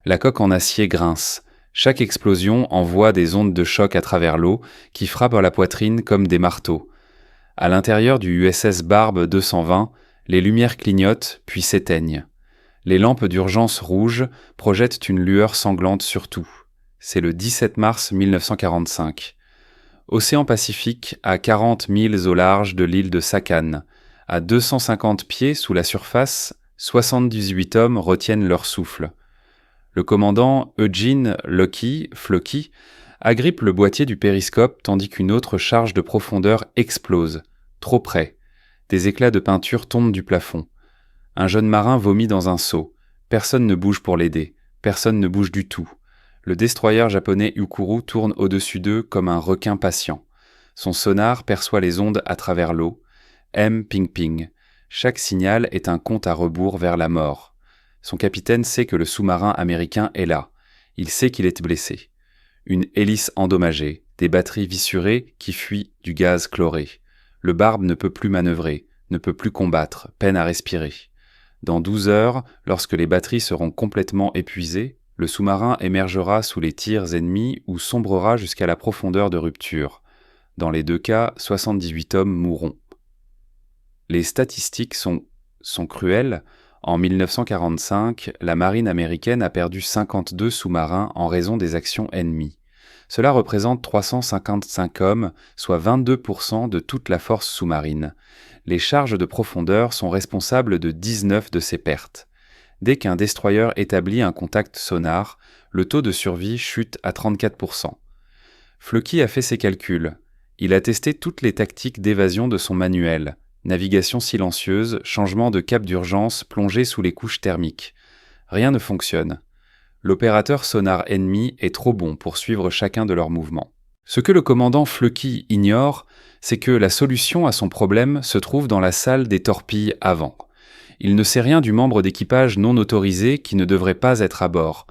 La coque en acier grince. Chaque explosion envoie des ondes de choc à travers l'eau qui frappent à la poitrine comme des marteaux. À l'intérieur du USS Barbe 220, les lumières clignotent puis s'éteignent. Les lampes d'urgence rouges projettent une lueur sanglante sur tout. C'est le 17 mars 1945. Océan Pacifique, à 40 milles au large de l'île de Sakhalin. À 250 pieds sous la surface, 78 hommes retiennent leur souffle. Le commandant Eugene Floki agrippe le boîtier du périscope tandis qu'une autre charge de profondeur explose, trop près. Des éclats de peinture tombent du plafond. Un jeune marin vomit dans un seau. Personne ne bouge pour l'aider. Personne ne bouge du tout. Le destroyer japonais Ukuru tourne au-dessus d'eux comme un requin patient. Son sonar perçoit les ondes à travers l'eau. M ping ping. Chaque signal est un compte à rebours vers la mort. Son capitaine sait que le sous-marin américain est là. Il sait qu'il est blessé. Une hélice endommagée, des batteries fissurées qui fuient du gaz chloré. Le Barbe ne peut plus manœuvrer, ne peut plus combattre, peine à respirer. Dans 12 heures, lorsque les batteries seront complètement épuisées, le sous-marin émergera sous les tirs ennemis ou sombrera jusqu'à la profondeur de rupture. Dans les deux cas, 78 hommes mourront. Les statistiques sont cruelles. En 1945, la marine américaine a perdu 52 sous-marins en raison des actions ennemies. Cela représente 355 hommes, soit 22% de toute la force sous-marine. Les charges de profondeur sont responsables de 19 de ces pertes. Dès qu'un destroyer établit un contact sonar, le taux de survie chute à 34%. Floki a fait ses calculs. Il a testé toutes les tactiques d'évasion de son manuel. Navigation silencieuse, changement de cap d'urgence, plongée sous les couches thermiques. Rien ne fonctionne. L'opérateur sonar ennemi est trop bon pour suivre chacun de leurs mouvements. Ce que le commandant Floki ignore, c'est que la solution à son problème se trouve dans la salle des torpilles avant. Il ne sait rien du membre d'équipage non autorisé qui ne devrait pas être à bord.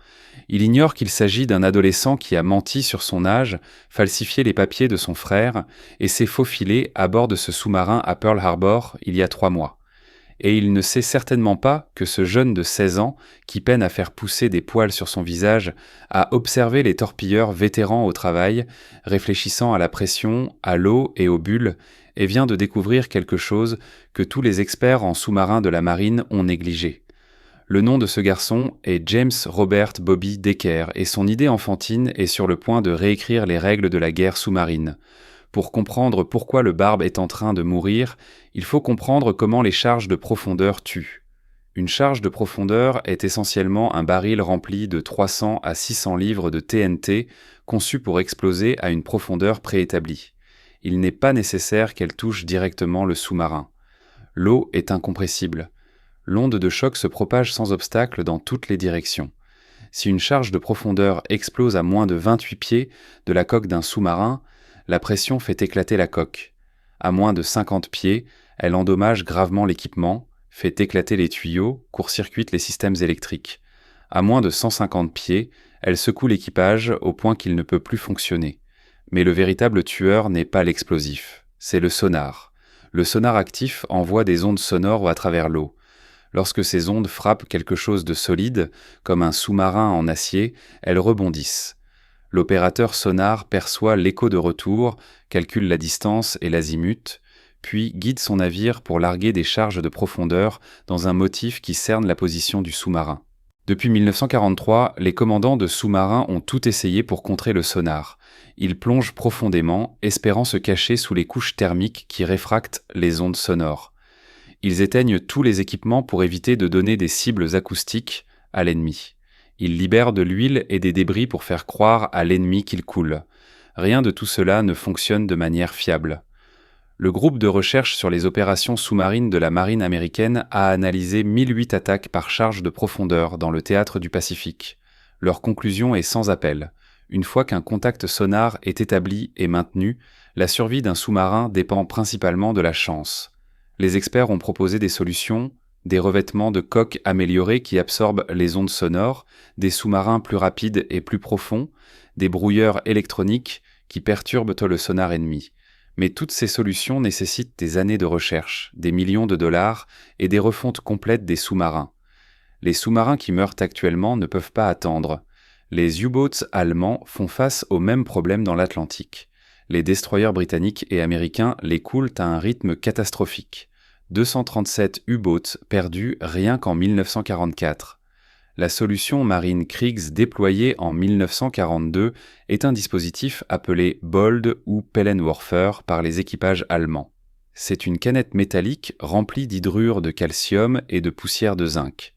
Il ignore qu'il s'agit d'un adolescent qui a menti sur son âge, falsifié les papiers de son frère et s'est faufilé à bord de ce sous-marin à Pearl Harbor il y a 3 mois. Et il ne sait certainement pas que ce jeune de 16 ans, qui peine à faire pousser des poils sur son visage, a observé les torpilleurs vétérans au travail, réfléchissant à la pression, à l'eau et aux bulles, et vient de découvrir quelque chose que tous les experts en sous-marins de la marine ont négligé. Le nom de ce garçon est James Robert Bobby Decker et son idée enfantine est sur le point de réécrire les règles de la guerre sous-marine. Pour comprendre pourquoi le Barbe est en train de mourir, il faut comprendre comment les charges de profondeur tuent. Une charge de profondeur est essentiellement un baril rempli de 300 à 600 livres de TNT conçu pour exploser à une profondeur préétablie. Il n'est pas nécessaire qu'elle touche directement le sous-marin. L'eau est incompressible. L'onde de choc se propage sans obstacle dans toutes les directions. Si une charge de profondeur explose à moins de 28 pieds de la coque d'un sous-marin, la pression fait éclater la coque. À moins de 50 pieds, elle endommage gravement l'équipement, fait éclater les tuyaux, court-circuite les systèmes électriques. À moins de 150 pieds, elle secoue l'équipage au point qu'il ne peut plus fonctionner. Mais le véritable tueur n'est pas l'explosif, c'est le sonar. Le sonar actif envoie des ondes sonores à travers l'eau. Lorsque ces ondes frappent quelque chose de solide, comme un sous-marin en acier, elles rebondissent. L'opérateur sonar perçoit l'écho de retour, calcule la distance et l'azimut, puis guide son navire pour larguer des charges de profondeur dans un motif qui cerne la position du sous-marin. Depuis 1943, les commandants de sous-marins ont tout essayé pour contrer le sonar. Ils plongent profondément, espérant se cacher sous les couches thermiques qui réfractent les ondes sonores. Ils éteignent tous les équipements pour éviter de donner des cibles acoustiques à l'ennemi. Ils libèrent de l'huile et des débris pour faire croire à l'ennemi qu'il coule. Rien de tout cela ne fonctionne de manière fiable. Le groupe de recherche sur les opérations sous-marines de la marine américaine a analysé 1008 attaques par charge de profondeur dans le théâtre du Pacifique. Leur conclusion est sans appel. Une fois qu'un contact sonar est établi et maintenu, la survie d'un sous-marin dépend principalement de la chance. Les experts ont proposé des solutions, des revêtements de coques améliorés qui absorbent les ondes sonores, des sous-marins plus rapides et plus profonds, des brouilleurs électroniques qui perturbent le sonar ennemi. Mais toutes ces solutions nécessitent des années de recherche, des millions de dollars et des refontes complètes des sous-marins. Les sous-marins qui meurent actuellement ne peuvent pas attendre. Les U-boats allemands font face au même problème dans l'Atlantique. Les destroyers britanniques et américains les coulent à un rythme catastrophique. 237 U-boats perdus rien qu'en 1944. La solution marine Kriegs déployée en 1942 est un dispositif appelé BOLD ou Pellenwerfer par les équipages allemands. C'est une canette métallique remplie d'hydrure de calcium et de poussière de zinc.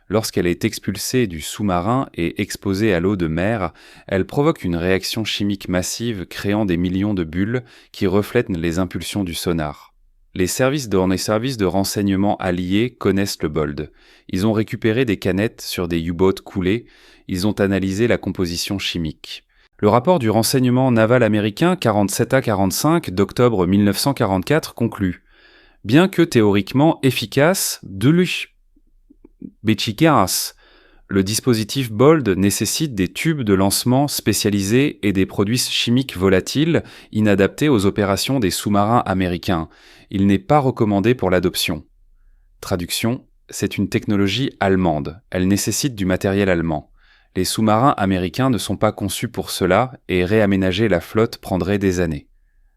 Lorsqu'elle est expulsée du sous-marin et exposée à l'eau de mer, elle provoque une réaction chimique massive créant des millions de bulles qui reflètent les impulsions du sonar. Les services de renseignement alliés connaissent le BOLD. Ils ont récupéré des canettes sur des U-boats coulés, ils ont analysé la composition chimique. Le rapport du renseignement naval américain 47A45 d'octobre 1944 conclut « Bien que théoriquement efficace, le dispositif BOLD nécessite des tubes de lancement spécialisés et des produits chimiques volatiles inadaptés aux opérations des sous-marins américains. Il n'est pas recommandé pour l'adoption. » Traduction, c'est une technologie allemande. Elle nécessite du matériel allemand. Les sous-marins américains ne sont pas conçus pour cela et réaménager la flotte prendrait des années.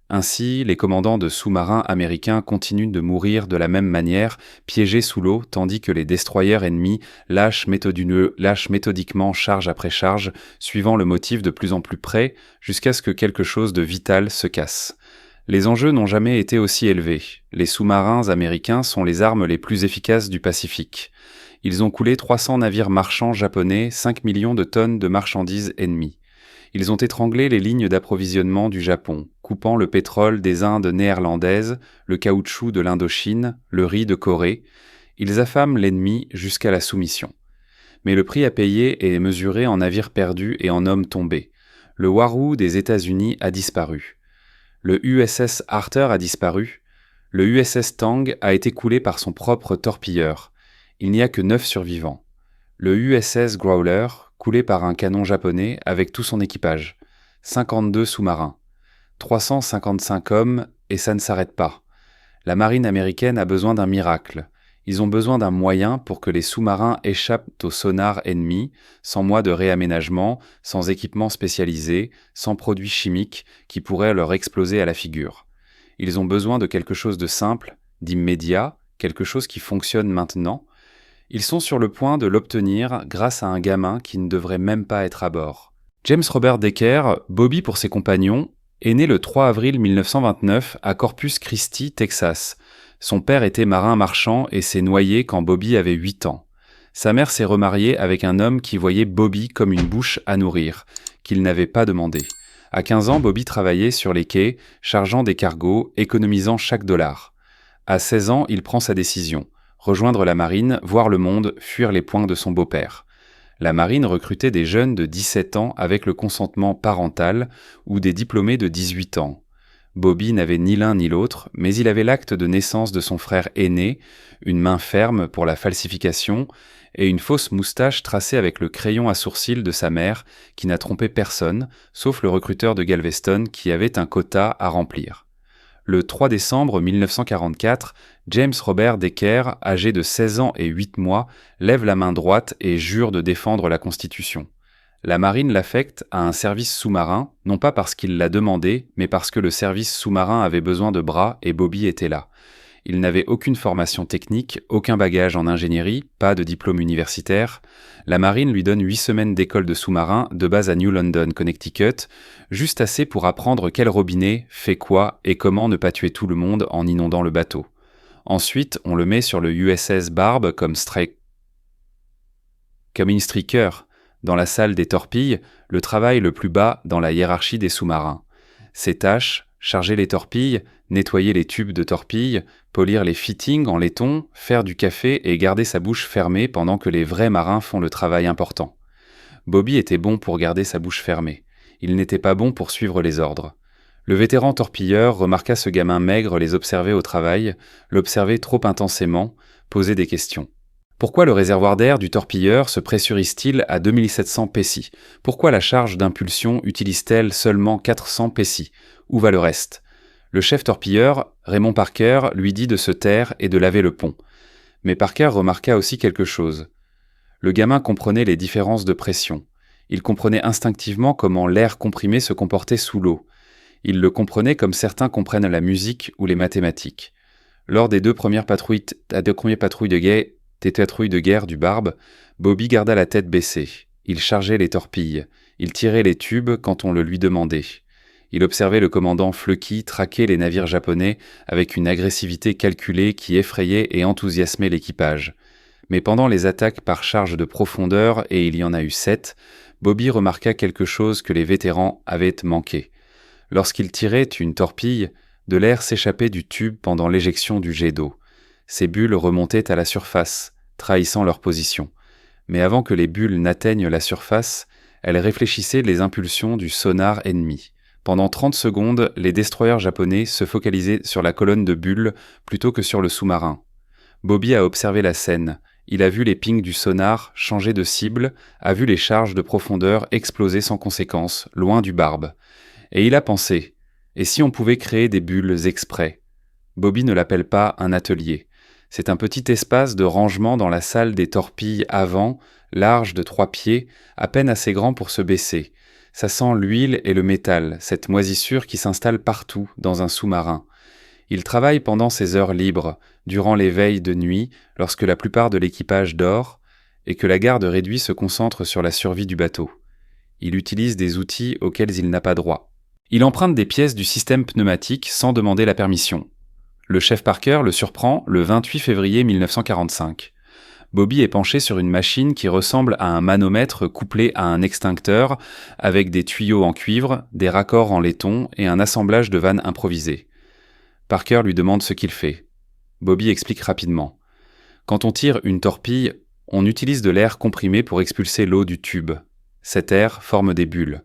Ainsi, les commandants de sous-marins américains continuent de mourir de la même manière, piégés sous l'eau, tandis que les destroyers ennemis lâchent méthodiquement charge après charge, suivant le motif de plus en plus près, jusqu'à ce que quelque chose de vital se casse. Les enjeux n'ont jamais été aussi élevés. Les sous-marins américains sont les armes les plus efficaces du Pacifique. Ils ont coulé 300 navires marchands japonais, 5 millions de tonnes de marchandises ennemies. Ils ont étranglé les lignes d'approvisionnement du Japon, coupant le pétrole des Indes néerlandaises, le caoutchouc de l'Indochine, le riz de Corée. Ils affament l'ennemi jusqu'à la soumission. Mais le prix à payer est mesuré en navires perdus et en hommes tombés. Le Waroo des États-Unis a disparu. Le USS Arthur a disparu. Le USS Tang a été coulé par son propre torpilleur. Il n'y a que 9 survivants. Le USS Growler, coulé par un canon japonais avec tout son équipage. 52 sous-marins. 355 hommes et ça ne s'arrête pas. La marine américaine a besoin d'un miracle. Ils ont besoin d'un moyen pour que les sous-marins échappent aux sonars ennemis, sans moyens de réaménagement, sans équipement spécialisé, sans produits chimiques qui pourraient leur exploser à la figure. Ils ont besoin de quelque chose de simple, d'immédiat, quelque chose qui fonctionne maintenant. Ils sont sur le point de l'obtenir grâce à un gamin qui ne devrait même pas être à bord. James Robert Decker, Bobby pour ses compagnons, est né le 3 avril 1929 à Corpus Christi, Texas. Son père était marin marchand et s'est noyé quand Bobby avait 8 ans. Sa mère s'est remariée avec un homme qui voyait Bobby comme une bouche à nourrir, qu'il n'avait pas demandé. À 15 ans, Bobby travaillait sur les quais, chargeant des cargos, économisant chaque dollar. À 16 ans, il prend sa décision. Rejoindre la marine, voir le monde, fuir les poings de son beau-père. La marine recrutait des jeunes de 17 ans avec le consentement parental ou des diplômés de 18 ans. Bobby n'avait ni l'un ni l'autre, mais il avait l'acte de naissance de son frère aîné, une main ferme pour la falsification et une fausse moustache tracée avec le crayon à sourcils de sa mère qui n'a trompé personne, sauf le recruteur de Galveston qui avait un quota à remplir. Le 3 décembre 1944, James Robert Decker, âgé de 16 ans et 8 mois, lève la main droite et jure de défendre la Constitution. La marine l'affecte à un service sous-marin, non pas parce qu'il l'a demandé, mais parce que le service sous-marin avait besoin de bras et Bobby était là. Il n'avait aucune formation technique, aucun bagage en ingénierie, pas de diplôme universitaire. La marine lui donne 8 semaines d'école de sous-marin de base à New London, Connecticut, juste assez pour apprendre quel robinet fait quoi et comment ne pas tuer tout le monde en inondant le bateau. Ensuite, on le met sur le USS Barb comme instriker, dans la salle des torpilles, le travail le plus bas dans la hiérarchie des sous-marins. Ses tâches, charger les torpilles, nettoyer les tubes de torpilles, polir les fittings en laiton, faire du café et garder sa bouche fermée pendant que les vrais marins font le travail important. Bobby était bon pour garder sa bouche fermée. Il n'était pas bon pour suivre les ordres. Le vétéran torpilleur remarqua ce gamin maigre les observer au travail, l'observer trop intensément, poser des questions. Pourquoi le réservoir d'air du torpilleur se pressurise-t-il à 2700 PSI ? Pourquoi la charge d'impulsion utilise-t-elle seulement 400 PSI ? Où va le reste ? Le chef torpilleur, Raymond Parker, lui dit de se taire et de laver le pont. Mais Parker remarqua aussi quelque chose. Le gamin comprenait les différences de pression. Il comprenait instinctivement comment l'air comprimé se comportait sous l'eau. Il le comprenait comme certains comprennent la musique ou les mathématiques. Lors des deux premières patrouilles de guerre du Barbe, Bobby garda la tête baissée. Il chargeait les torpilles. Il tirait les tubes quand on le lui demandait. Il observait le commandant Flucky traquer les navires japonais avec une agressivité calculée qui effrayait et enthousiasmait l'équipage. Mais pendant les attaques par charge de profondeur, et il y en a eu 7, Bobby remarqua quelque chose que les vétérans avaient manqué. Lorsqu'il tirait une torpille, de l'air s'échappait du tube pendant l'éjection du jet d'eau. Ces bulles remontaient à la surface, trahissant leur position. Mais avant que les bulles n'atteignent la surface, elles réfléchissaient les impulsions du sonar ennemi. Pendant 30 secondes, les destroyers japonais se focalisaient sur la colonne de bulles plutôt que sur le sous-marin. Bobby a observé la scène. Il a vu les pings du sonar changer de cible, a vu les charges de profondeur exploser sans conséquence, loin du Barbe. Et il a pensé, et si on pouvait créer des bulles exprès ? Bobby ne l'appelle pas un atelier. C'est un petit espace de rangement dans la salle des torpilles avant, large de 3 pieds, à peine assez grand pour se baisser. Ça sent l'huile et le métal, cette moisissure qui s'installe partout dans un sous-marin. Il travaille pendant ses heures libres, durant les veilles de nuit, lorsque la plupart de l'équipage dort, et que la garde réduite se concentre sur la survie du bateau. Il utilise des outils auxquels il n'a pas droit. Il emprunte des pièces du système pneumatique sans demander la permission. Le chef Parker le surprend le 28 février 1945. Bobby est penché sur une machine qui ressemble à un manomètre couplé à un extincteur, avec des tuyaux en cuivre, des raccords en laiton et un assemblage de vannes improvisées. Parker lui demande ce qu'il fait. Bobby explique rapidement. Quand on tire une torpille, on utilise de l'air comprimé pour expulser l'eau du tube. Cet air forme des bulles.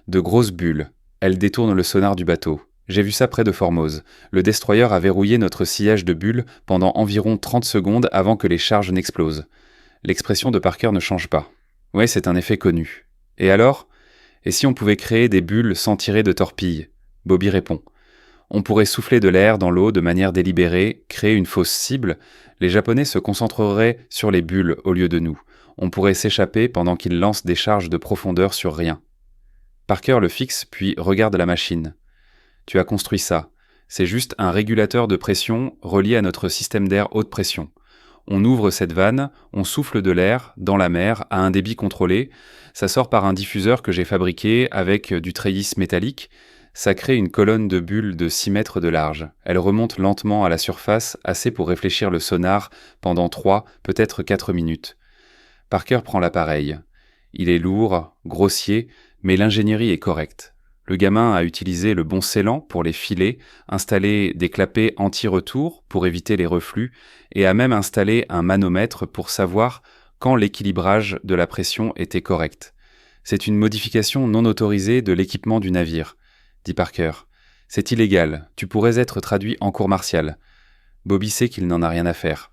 De grosses bulles. Elles détournent le sonar du bateau. J'ai vu ça près de Formose. Le destroyer a verrouillé notre sillage de bulles pendant environ 30 secondes avant que les charges n'explosent. L'expression de Parker ne change pas. Ouais, c'est un effet connu. Et alors ? Et si on pouvait créer des bulles sans tirer de torpilles ? Bobby répond. On pourrait souffler de l'air dans l'eau de manière délibérée, créer une fausse cible. Les Japonais se concentreraient sur les bulles au lieu de nous. On pourrait s'échapper pendant qu'ils lancent des charges de profondeur sur rien. Parker le fixe puis regarde la machine. Tu as construit ça. C'est juste un régulateur de pression relié à notre système d'air haute pression. On ouvre cette vanne, on souffle de l'air dans la mer à un débit contrôlé. Ça sort par un diffuseur que j'ai fabriqué avec du trellis métallique. Ça crée une colonne de bulles de 6 mètres de large. Elle remonte lentement à la surface, assez pour réfléchir le sonar pendant 3, peut-être 4 minutes. Parker prend l'appareil. Il est lourd, grossier, mais l'ingénierie est correcte. Le gamin a utilisé le bon scellant pour les filets, installé des clapets anti-retour pour éviter les reflux, et a même installé un manomètre pour savoir quand l'équilibrage de la pression était correct. C'est une modification non autorisée de l'équipement du navire, dit Parker. C'est illégal, tu pourrais être traduit en cour martiale. Bobby sait qu'il n'en a rien à faire.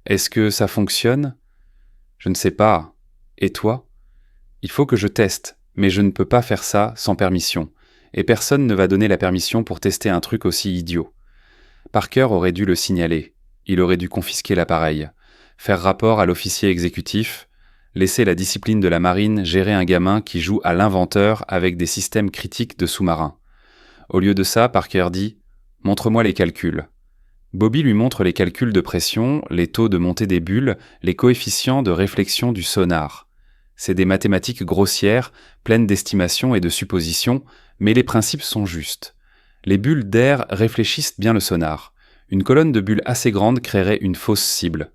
Est-ce que ça fonctionne ? Je ne sais pas. Et toi ? Il faut que je teste, mais je ne peux pas faire ça sans permission. Et personne ne va donner la permission pour tester un truc aussi idiot. Parker aurait dû le signaler. Il aurait dû confisquer l'appareil, faire rapport à l'officier exécutif, laisser la discipline de la marine gérer un gamin qui joue à l'inventeur avec des systèmes critiques de sous-marins. Au lieu de ça, Parker dit « Montre-moi les calculs ». Bobby lui montre les calculs de pression, les taux de montée des bulles, les coefficients de réflexion du sonar. C'est des mathématiques grossières, pleines d'estimations et de suppositions, mais les principes sont justes. Les bulles d'air réfléchissent bien le sonar. Une colonne de bulles assez grande créerait une fausse cible.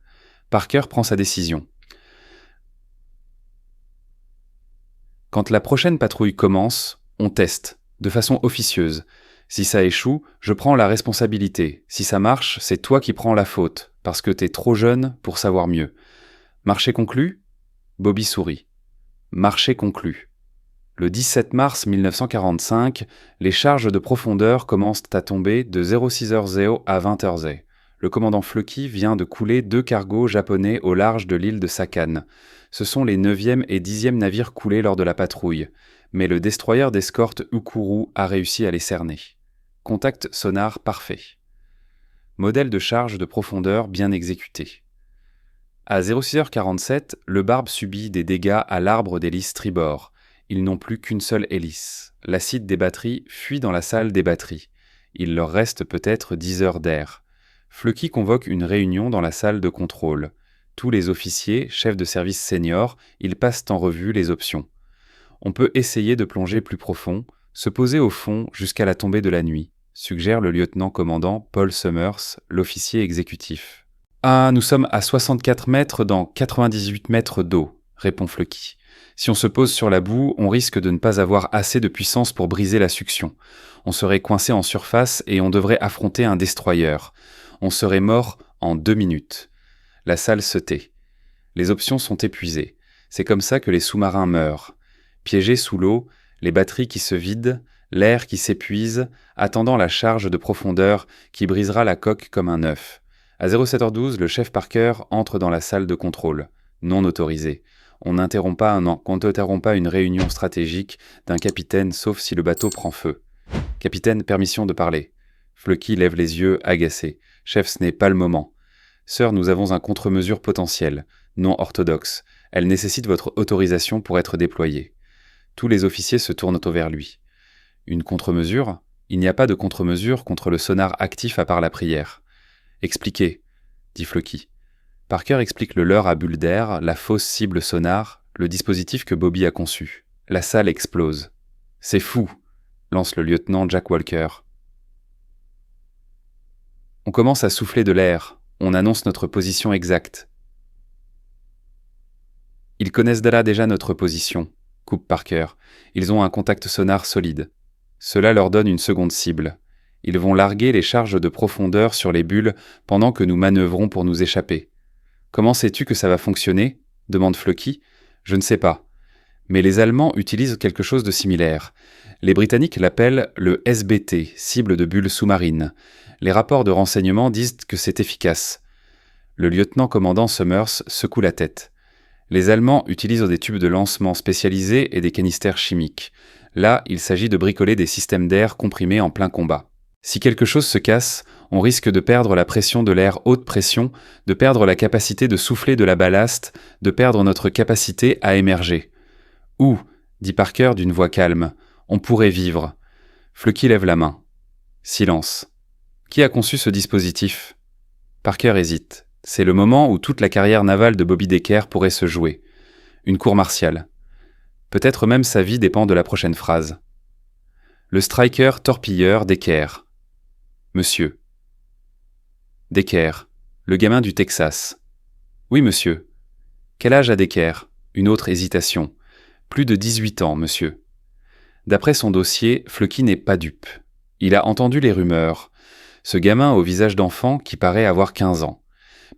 Parker prend sa décision. Quand la prochaine patrouille commence, on teste, de façon officieuse. Si ça échoue, je prends la responsabilité. Si ça marche, c'est toi qui prends la faute, parce que t'es trop jeune pour savoir mieux. Marché conclu ? Bobby sourit. Marché conclu. Le 17 mars 1945, les charges de profondeur commencent à tomber de 06h00 à 20h00. Le commandant Flucky vient de couler 2 cargos japonais au large de l'île de Sakane. Ce sont les 9e et 10e navires coulés lors de la patrouille, mais le destroyer d'escorte Ukuru a réussi à les cerner. Contact sonar parfait. Modèle de charge de profondeur bien exécuté. À 06h47, le barbe subit des dégâts à l'arbre d'hélice tribord. Ils n'ont plus qu'une seule hélice. L'acide des batteries fuit dans la salle des batteries. Il leur reste peut-être 10 heures d'air. Fluky convoque une réunion dans la salle de contrôle. Tous les officiers, chefs de service seniors, ils passent en revue les options. On peut essayer de plonger plus profond, se poser au fond jusqu'à la tombée de la nuit, suggère le lieutenant-commandant Paul Summers, l'officier exécutif. « Ah, nous sommes à 64 mètres dans 98 mètres d'eau », répond Fluky. « Si on se pose sur la boue, on risque de ne pas avoir assez de puissance pour briser la succion. On serait coincé en surface et on devrait affronter un destroyer. On serait mort en 2 minutes. » La salle se tait. Les options sont épuisées. C'est comme ça que les sous-marins meurent. Piégés sous l'eau, les batteries qui se vident, l'air qui s'épuise, attendant la charge de profondeur qui brisera la coque comme un œuf. À 07h12, le chef Parker entre dans la salle de contrôle, non autorisé. On n'interrompt pas une réunion stratégique d'un capitaine sauf si le bateau prend feu. Capitaine, permission de parler. Fluky lève les yeux, agacé. Chef, ce n'est pas le moment. Sir, nous avons un contre-mesure potentiel, non orthodoxe. Elle nécessite votre autorisation pour être déployée. Tous les officiers se tournent vers lui. Une contre-mesure ? Il n'y a pas de contre-mesure contre le sonar actif à part la prière. Expliquez, dit Fluky. Parker explique le leurre à bulles d'air, la fausse cible sonar, le dispositif que Bobby a conçu. La salle explose. C'est fou, lance le lieutenant Jack Walker. On commence à souffler de l'air. On annonce notre position exacte. Ils connaissent déjà notre position, coupe Parker. Ils ont un contact sonar solide. Cela leur donne une seconde cible. Ils vont larguer les charges de profondeur sur les bulles pendant que nous manœuvrons pour nous échapper. Comment sais-tu que ça va fonctionner ? Demande Fluky. Je ne sais pas. Mais les Allemands utilisent quelque chose de similaire. Les Britanniques l'appellent le SBT, cible de bulles sous-marines. Les rapports de renseignement disent que c'est efficace. Le lieutenant-commandant Summers secoue la tête. Les Allemands utilisent des tubes de lancement spécialisés et des canistères chimiques. Là, il s'agit de bricoler des systèmes d'air comprimés en plein combat. Si quelque chose se casse, on risque de perdre la pression de l'air haute pression, de perdre la capacité de souffler de la ballast, de perdre notre capacité à émerger. « Où ?» dit Parker d'une voix calme. « On pourrait vivre. » Fluky lève la main. Silence. Qui a conçu ce dispositif ? Parker hésite. C'est le moment où toute la carrière navale de Bobby Decker pourrait se jouer. Une cour martiale. Peut-être même sa vie dépend de la prochaine phrase. Le striker torpilleur Decker. Monsieur. Decker, le gamin du Texas. Oui, monsieur. Quel âge a Decker ? Une autre hésitation. Plus de 18 ans, monsieur. D'après son dossier, Fluky n'est pas dupe. Il a entendu les rumeurs. Ce gamin au visage d'enfant qui paraît avoir 15 ans.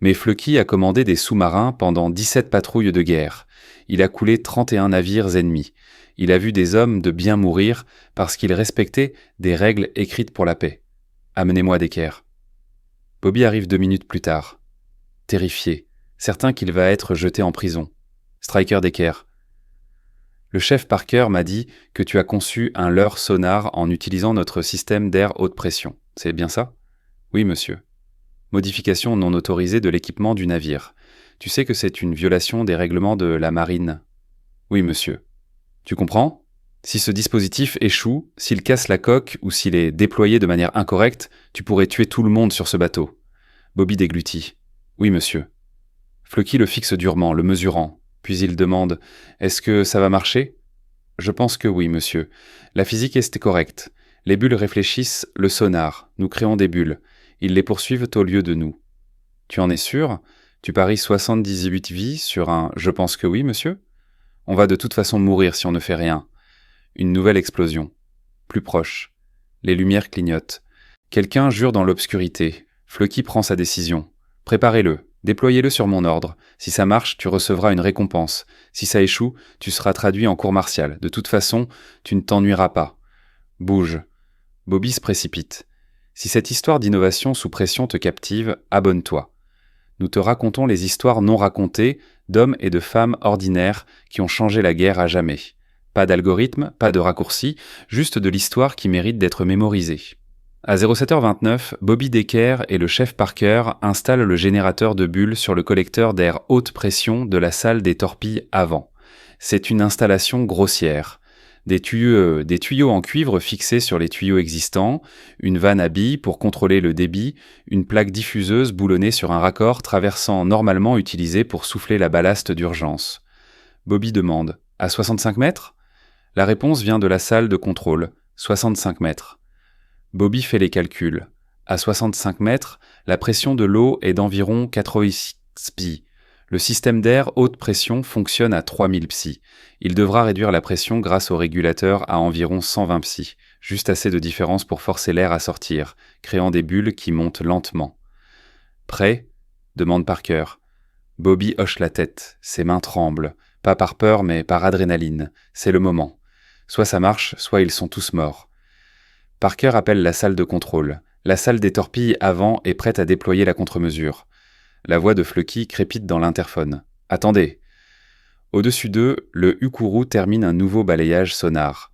Mais Fluky a commandé des sous-marins pendant 17 patrouilles de guerre. Il a coulé 31 navires ennemis. Il a vu des hommes de bien mourir parce qu'ils respectaient des règles écrites pour la paix. Amenez-moi Decker. Bobby arrive 2 minutes plus tard. Terrifié, certain qu'il va être jeté en prison. Striker Decker. Le chef Parker m'a dit que tu as conçu un leurre sonar en utilisant notre système d'air haute pression. C'est bien ça ? Oui, monsieur. Modification non autorisée de l'équipement du navire. Tu sais que c'est une violation des règlements de la marine. Oui, monsieur. Tu comprends ? Si ce dispositif échoue, s'il casse la coque ou s'il est déployé de manière incorrecte, tu pourrais tuer tout le monde sur ce bateau. Bobby déglutit. Oui, monsieur. Fluky le fixe durement, le mesurant. Puis il demande « Est-ce que ça va marcher ?» Je pense que oui, monsieur. La physique est correcte. Les bulles réfléchissent le sonar. Nous créons des bulles. Ils les poursuivent au lieu de nous. Tu en es sûr ? Tu paries 78 vies sur un « Je pense que oui, monsieur ?» On va de toute façon mourir si on ne fait rien. Une nouvelle explosion. Plus proche. Les lumières clignotent. Quelqu'un jure dans l'obscurité. Fluky prend sa décision. Préparez-le. Déployez-le sur mon ordre. Si ça marche, tu recevras une récompense. Si ça échoue, tu seras traduit en cour martiale. De toute façon, tu ne t'ennuieras pas. Bouge. Bobby se précipite. Si cette histoire d'innovation sous pression te captive, abonne-toi. Nous te racontons les histoires non racontées d'hommes et de femmes ordinaires qui ont changé la guerre à jamais. Pas d'algorithme, pas de raccourci, juste de l'histoire qui mérite d'être mémorisée. À 07h29, Bobby Decker et le chef Parker installent le générateur de bulles sur le collecteur d'air haute pression de la salle des torpilles avant. C'est une installation grossière. Des tuyaux en cuivre fixés sur les tuyaux existants, une vanne à billes pour contrôler le débit, une plaque diffuseuse boulonnée sur un raccord traversant normalement utilisé pour souffler la ballast d'urgence. Bobby demande « À 65 mètres ?» La réponse vient de la salle de contrôle, 65 mètres. Bobby fait les calculs. À 65 mètres, la pression de l'eau est d'environ 86 psi. Le système d'air haute pression fonctionne à 3000 psi. Il devra réduire la pression grâce au régulateur à environ 120 psi, juste assez de différence pour forcer l'air à sortir, créant des bulles qui montent lentement. « Prêt ?» demande Parker. Bobby hoche la tête, ses mains tremblent, pas par peur mais par adrénaline. C'est le moment. Soit ça marche, soit ils sont tous morts. Parker appelle la salle de contrôle. La salle des torpilles avant est prête à déployer la contre-mesure. La voix de Flucky crépite dans l'interphone. « Attendez !» Au-dessus d'eux, le Ukuru termine un nouveau balayage sonar.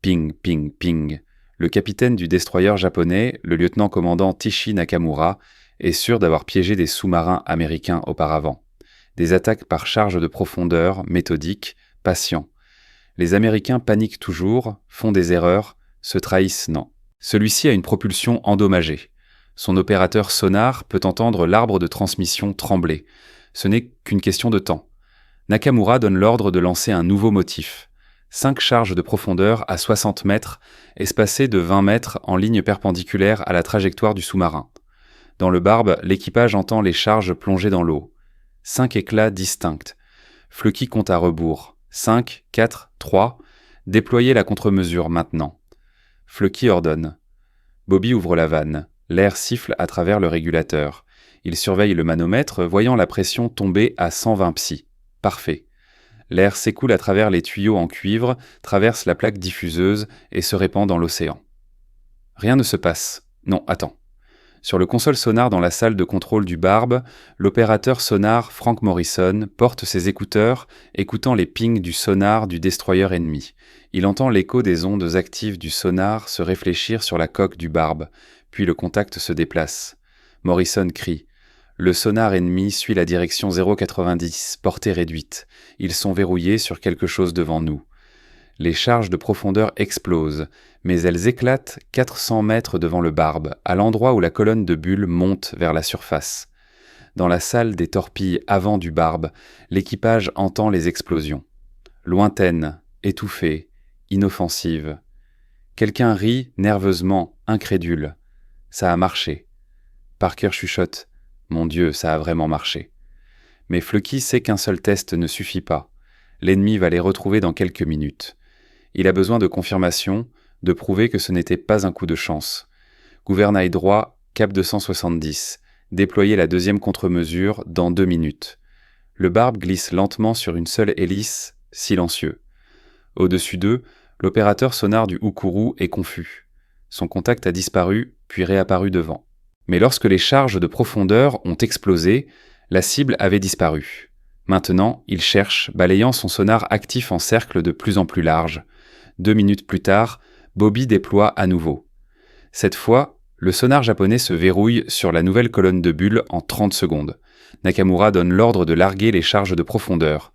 Ping, ping, ping. Le capitaine du destroyer japonais, le lieutenant-commandant Tishi Nakamura, est sûr d'avoir piégé des sous-marins américains auparavant. Des attaques par charge de profondeur, méthodiques, patients. Les Américains paniquent toujours, font des erreurs, se trahissent non. Celui-ci a une propulsion endommagée. Son opérateur sonar peut entendre l'arbre de transmission trembler. Ce n'est qu'une question de temps. Nakamura donne l'ordre de lancer un nouveau motif. 5 charges de profondeur à 60 mètres, espacées de 20 mètres en ligne perpendiculaire à la trajectoire du sous-marin. Dans le barbe, l'équipage entend les charges plonger dans l'eau. 5 éclats distincts. Flucky compte à rebours. 5, 4, 3. Déployez la contre-mesure maintenant. Flucky ordonne. Bobby ouvre la vanne. L'air siffle à travers le régulateur. Il surveille le manomètre, voyant la pression tomber à 120 psi. Parfait. L'air s'écoule à travers les tuyaux en cuivre, traverse la plaque diffuseuse et se répand dans l'océan. Rien ne se passe. Non, attends. Sur le console sonar dans la salle de contrôle du Barbe, l'opérateur sonar Frank Morrison porte ses écouteurs, écoutant les pings du sonar du destroyer ennemi. Il entend l'écho des ondes actives du sonar se réfléchir sur la coque du Barbe, puis le contact se déplace. Morrison crie. Le sonar ennemi suit la direction 0,90, portée réduite. Ils sont verrouillés sur quelque chose devant nous. Les charges de profondeur explosent, mais elles éclatent 400 mètres devant le Barbe, à l'endroit où la colonne de bulles monte vers la surface. Dans la salle des torpilles avant du Barbe, l'équipage entend les explosions. Lointaines, étouffées, inoffensives. Quelqu'un rit nerveusement, incrédule. Ça a marché. Parker chuchote. Mon Dieu, ça a vraiment marché. Mais Flucky sait qu'un seul test ne suffit pas. L'ennemi va les retrouver dans quelques minutes. Il a besoin de confirmation, de prouver que ce n'était pas un coup de chance. Gouvernail droit, cap 270. Déployer la deuxième contre-mesure dans 2 minutes. Le Barbe glisse lentement sur une seule hélice, silencieux. Au-dessus d'eux, l'opérateur sonar du Ukuru est confus. Son contact a disparu, puis réapparu devant. Mais lorsque les charges de profondeur ont explosé, la cible avait disparu. Maintenant, il cherche, balayant son sonar actif en cercle de plus en plus large. 2 minutes plus tard, Bobby déploie à nouveau. Cette fois, le sonar japonais se verrouille sur la nouvelle colonne de bulles en 30 secondes. Nakamura donne l'ordre de larguer les charges de profondeur.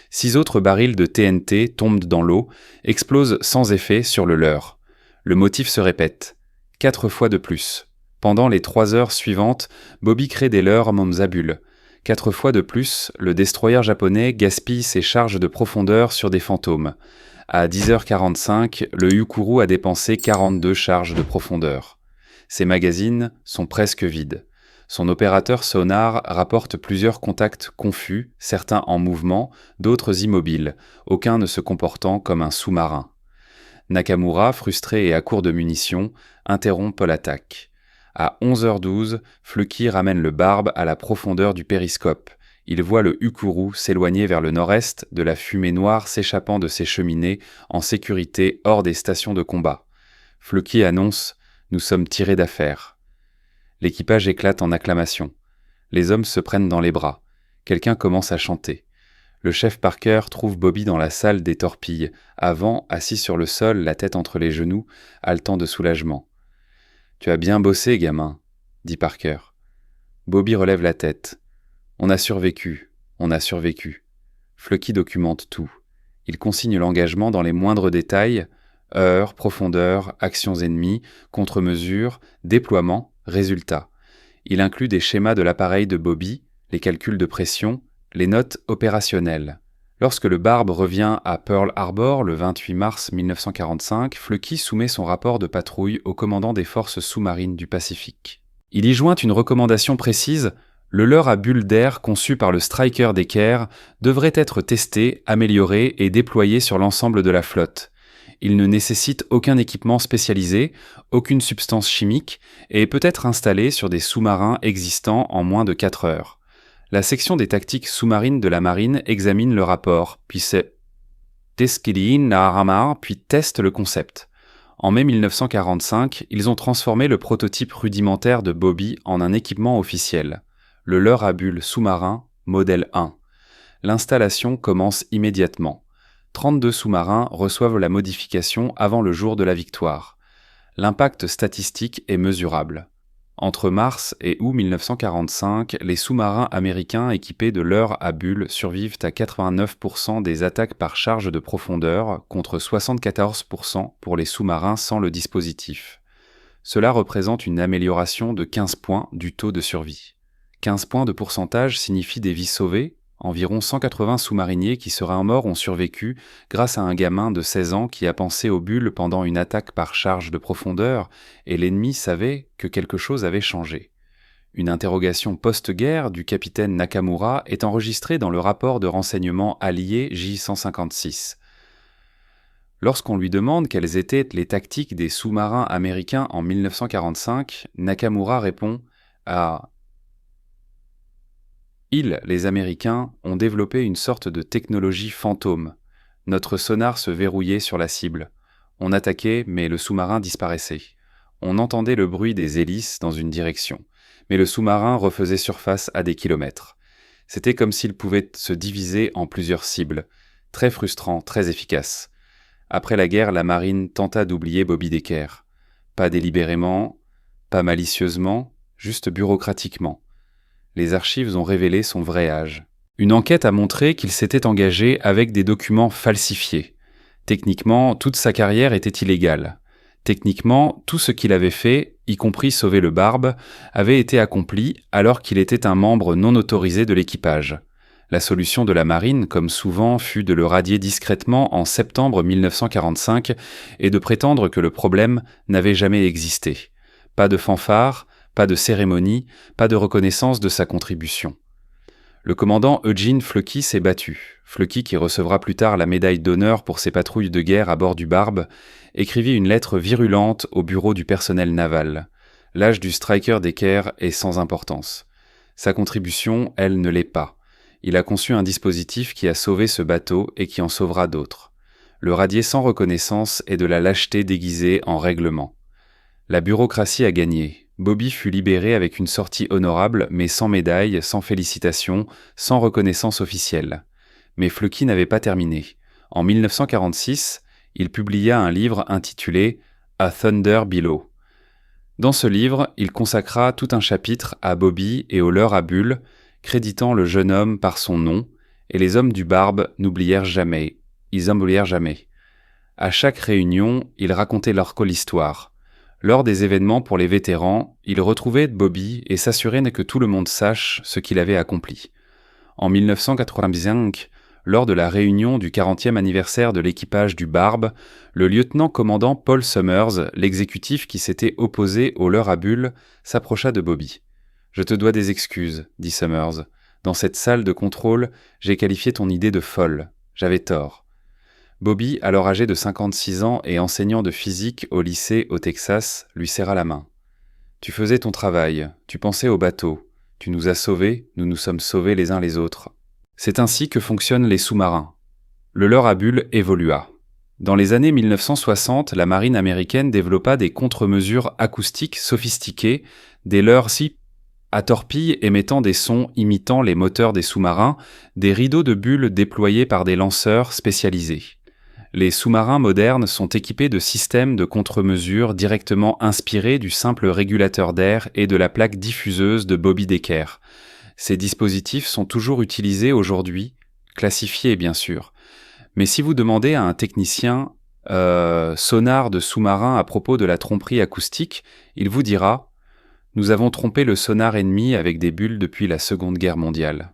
6 autres barils de TNT tombent dans l'eau, explosent sans effet sur le leur. Le motif se répète. 4 fois de plus. Pendant les 3 heures suivantes, Bobby crée des leurres à bulles. 4 fois de plus, le destroyer japonais gaspille ses charges de profondeur sur des fantômes. À 10h45, le Ukuru a dépensé 42 charges de profondeur. Ses magazines sont presque vides. Son opérateur sonar rapporte plusieurs contacts confus, certains en mouvement, d'autres immobiles, aucun ne se comportant comme un sous-marin. Nakamura, frustré et à court de munitions, interrompt l'attaque. À 11h12, Flucky ramène le Barbe à la profondeur du périscope. Il voit le Ukuru s'éloigner vers le nord-est, de la fumée noire s'échappant de ses cheminées, en sécurité hors des stations de combat. Flucky annonce « Nous sommes tirés d'affaire ». L'équipage éclate en acclamations. Les hommes se prennent dans les bras. Quelqu'un commence à chanter. Le chef Parker trouve Bobby dans la salle des torpilles, avant, assis sur le sol, la tête entre les genoux, haletant de soulagement. Tu as bien bossé, gamin, dit Parker. Bobby relève la tête. On a survécu, on a survécu. Flucky documente tout. Il consigne l'engagement dans les moindres détails, heures, profondeur, actions ennemies, contre-mesures, déploiement, résultats. Il inclut des schémas de l'appareil de Bobby, les calculs de pression, les notes opérationnelles. Lorsque le Barb revient à Pearl Harbor le 28 mars 1945, Flucky soumet son rapport de patrouille au commandant des forces sous-marines du Pacifique. Il y joint une recommandation précise: le leurre à bulles d'air conçu par le Striker des Caire devrait être testé, amélioré et déployé sur l'ensemble de la flotte. Il ne nécessite aucun équipement spécialisé, aucune substance chimique et peut être installé sur des sous-marins existants en moins de 4 heures. La section des tactiques sous-marines de la marine examine le rapport, puis teste le concept. En mai 1945, ils ont transformé le prototype rudimentaire de Bobby en un équipement officiel, le leurre à bulles sous-marin, modèle 1. L'installation commence immédiatement. 32 sous-marins reçoivent la modification avant le jour de la victoire. L'impact statistique est mesurable. Entre mars et août 1945, les sous-marins américains équipés de leurres à bulles survivent à 89% des attaques par charge de profondeur, contre 74% pour les sous-marins sans le dispositif. Cela représente une amélioration de 15 points du taux de survie. 15 points de pourcentage signifient des vies sauvées. Environ 180 sous-mariniers qui seraient morts ont survécu grâce à un gamin de 16 ans qui a pensé aux bulles pendant une attaque par charge de profondeur, et l'ennemi savait que quelque chose avait changé. Une interrogation post-guerre du capitaine Nakamura est enregistrée dans le rapport de renseignement allié J-156. Lorsqu'on lui demande quelles étaient les tactiques des sous-marins américains en 1945, Nakamura répond à Ils, les Américains, ont développé une sorte de technologie fantôme. Notre sonar se verrouillait sur la cible. On attaquait, mais le sous-marin disparaissait. On entendait le bruit des hélices dans une direction, mais le sous-marin refaisait surface à des kilomètres. C'était comme s'il pouvait se diviser en plusieurs cibles. Très frustrant, très efficace. Après la guerre, la marine tenta d'oublier Bobby Decker. Pas délibérément, pas malicieusement, juste bureaucratiquement. Les archives ont révélé son vrai âge. Une enquête a montré qu'il s'était engagé avec des documents falsifiés. Techniquement, toute sa carrière était illégale. Techniquement, tout ce qu'il avait fait, y compris sauver le Barb, avait été accompli alors qu'il était un membre non autorisé de l'équipage. La solution de la marine, comme souvent, fut de le radier discrètement en septembre 1945 et de prétendre que le problème n'avait jamais existé. Pas de fanfare, pas de cérémonie, pas de reconnaissance de sa contribution. Le commandant Eugene Flucky s'est battu. Flucky, qui recevra plus tard la médaille d'honneur pour ses patrouilles de guerre à bord du Barb, écrivit une lettre virulente au bureau du personnel naval. L'âge du Striker des Caire est sans importance. Sa contribution, elle, ne l'est pas. Il a conçu un dispositif qui a sauvé ce bateau et qui en sauvera d'autres. Le radier sans reconnaissance est de la lâcheté déguisée en règlement. La bureaucratie a gagné. Bobby fut libéré avec une sortie honorable, mais sans médaille, sans félicitations, sans reconnaissance officielle. Mais Flucky n'avait pas terminé. En 1946, il publia un livre intitulé « A Thunder Below ». Dans ce livre, il consacra tout un chapitre à Bobby et au leurre à bulles, créditant le jeune homme par son nom, et les hommes du Barb n'oublièrent jamais, ils n'oublièrent jamais. À chaque réunion, ils racontaient leur colhistoire. Lors des événements pour les vétérans, il retrouvait Bobby et s'assurait que tout le monde sache ce qu'il avait accompli. En 1985, lors de la réunion du 40e anniversaire de l'équipage du Barb, le lieutenant-commandant Paul Summers, l'exécutif qui s'était opposé au leurre à bulles, s'approcha de Bobby. « Je te dois des excuses, » dit Summers. « Dans cette salle de contrôle, j'ai qualifié ton idée de folle. J'avais tort. » Bobby, alors âgé de 56 ans et enseignant de physique au lycée au Texas, lui serra la main. « Tu faisais ton travail, tu pensais au bateau, tu nous as sauvés, nous nous sommes sauvés les uns les autres. » C'est ainsi que fonctionnent les sous-marins. Le leurre à bulles évolua. Dans les années 1960, la marine américaine développa des contre-mesures acoustiques sophistiquées, des leurres à torpilles émettant des sons imitant les moteurs des sous-marins, des rideaux de bulles déployés par des lanceurs spécialisés. Les sous-marins modernes sont équipés de systèmes de contre-mesure directement inspirés du simple régulateur d'air et de la plaque diffuseuse de Bobby Decker. Ces dispositifs sont toujours utilisés aujourd'hui, classifiés bien sûr. Mais si vous demandez à un technicien sonar de sous-marin à propos de la tromperie acoustique, il vous dira « Nous avons trompé le sonar ennemi avec des bulles depuis la Seconde Guerre mondiale ».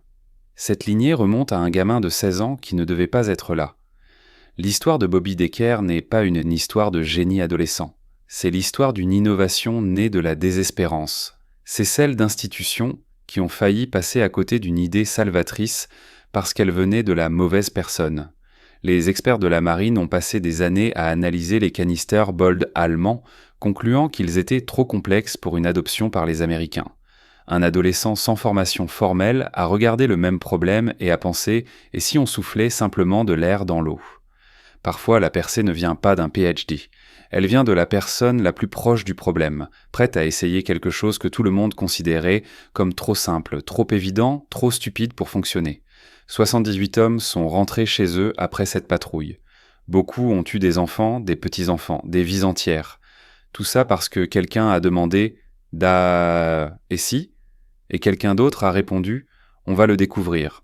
Cette lignée remonte à un gamin de 16 ans qui ne devait pas être là. L'histoire de Bobby Decker n'est pas une histoire de génie adolescent. C'est l'histoire d'une innovation née de la désespérance. C'est celle d'institutions qui ont failli passer à côté d'une idée salvatrice parce qu'elle venait de la mauvaise personne. Les experts de la marine ont passé des années à analyser les canisters Bold allemands, concluant qu'ils étaient trop complexes pour une adoption par les Américains. Un adolescent sans formation formelle a regardé le même problème et a pensé « et si on soufflait simplement de l'air dans l'eau ?» Parfois, la percée ne vient pas d'un PhD. Elle vient de la personne la plus proche du problème, prête à essayer quelque chose que tout le monde considérait comme trop simple, trop évident, trop stupide pour fonctionner. 78 hommes sont rentrés chez eux après cette patrouille. Beaucoup ont eu des enfants, des petits-enfants, des vies entières. Tout ça parce que quelqu'un a demandé « et si ?» et quelqu'un d'autre a répondu « on va le découvrir ».